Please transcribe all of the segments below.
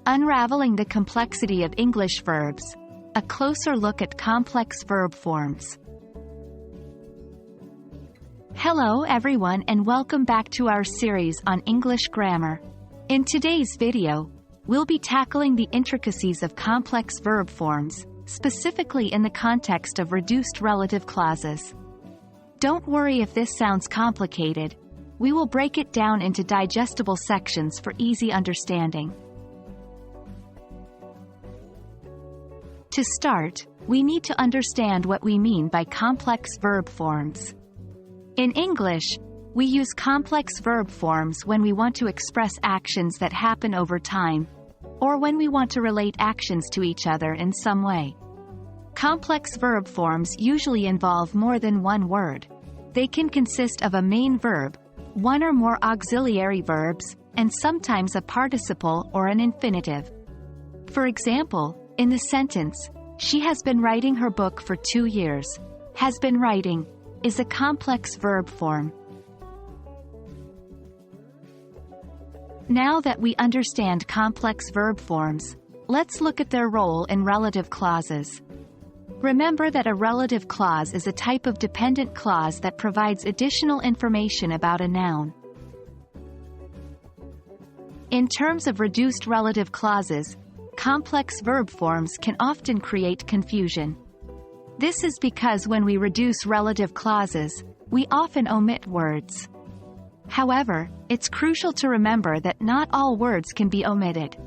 Unraveling the complexity of English verbs. A closer look at complex verb forms. Hello everyone and welcome back to our series on English grammar. In today's video, we'll be tackling the intricacies of complex verb forms, specifically in the context of reduced relative clauses. Don't worry if this sounds complicated. We will break it down into digestible sections for easy understanding. To start, we need to understand what we mean by complex verb forms. In English, we use complex verb forms when we want to express actions that happen over time, or when we want to relate actions to each other in some way. Complex verb forms usually involve more than one word. They can consist of a main verb, one or more auxiliary verbs, and sometimes a participle or an infinitive. For example, in the sentence, "She has been writing her book for 2 years," has been writing is a complex verb form. Now that we understand complex verb forms, let's look at their role in relative clauses. Remember that a relative clause is a type of dependent clause that provides additional information about a noun. In terms of reduced relative clauses, complex verb forms can often create confusion. This is because when we reduce relative clauses, we often omit words. However, it's crucial to remember that not all words can be omitted.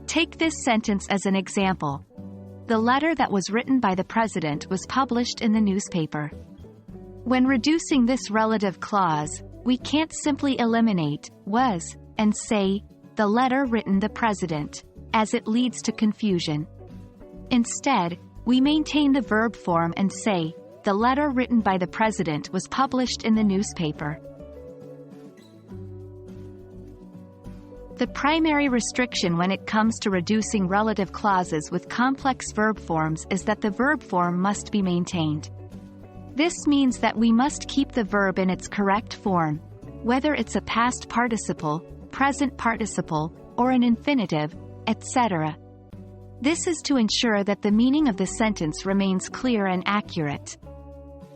Take this sentence as an example. The letter that was written by the president was published in the newspaper. When reducing this relative clause, we can't simply eliminate was and say the letter written the president, as it leads to confusion. Instead, we maintain the verb form and say, the letter written by the president was published in the newspaper. The primary restriction when it comes to reducing relative clauses with complex verb forms is that the verb form must be maintained. This means that we must keep the verb in its correct form, whether it's a past participle, present participle, or an infinitive, etc. This is to ensure that the meaning of the sentence remains clear and accurate.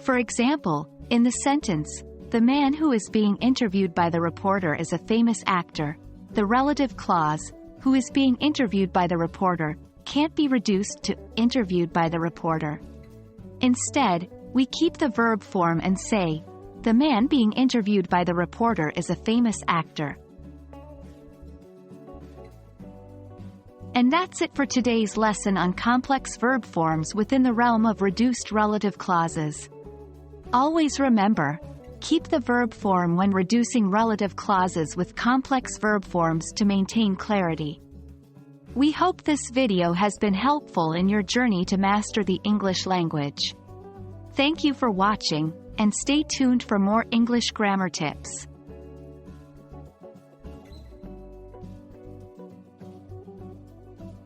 For example, in the sentence, "The man who is being interviewed by the reporter is a famous actor," the relative clause, "who is being interviewed by the reporter," can't be reduced to "interviewed by the reporter." Instead, we keep the verb form and say, "The man being interviewed by the reporter is a famous actor." And that's it for today's lesson on complex verb forms within the realm of reduced relative clauses. Always remember, keep the verb form when reducing relative clauses with complex verb forms to maintain clarity. We hope this video has been helpful in your journey to master the English language. Thank you for watching, and stay tuned for more English grammar tips.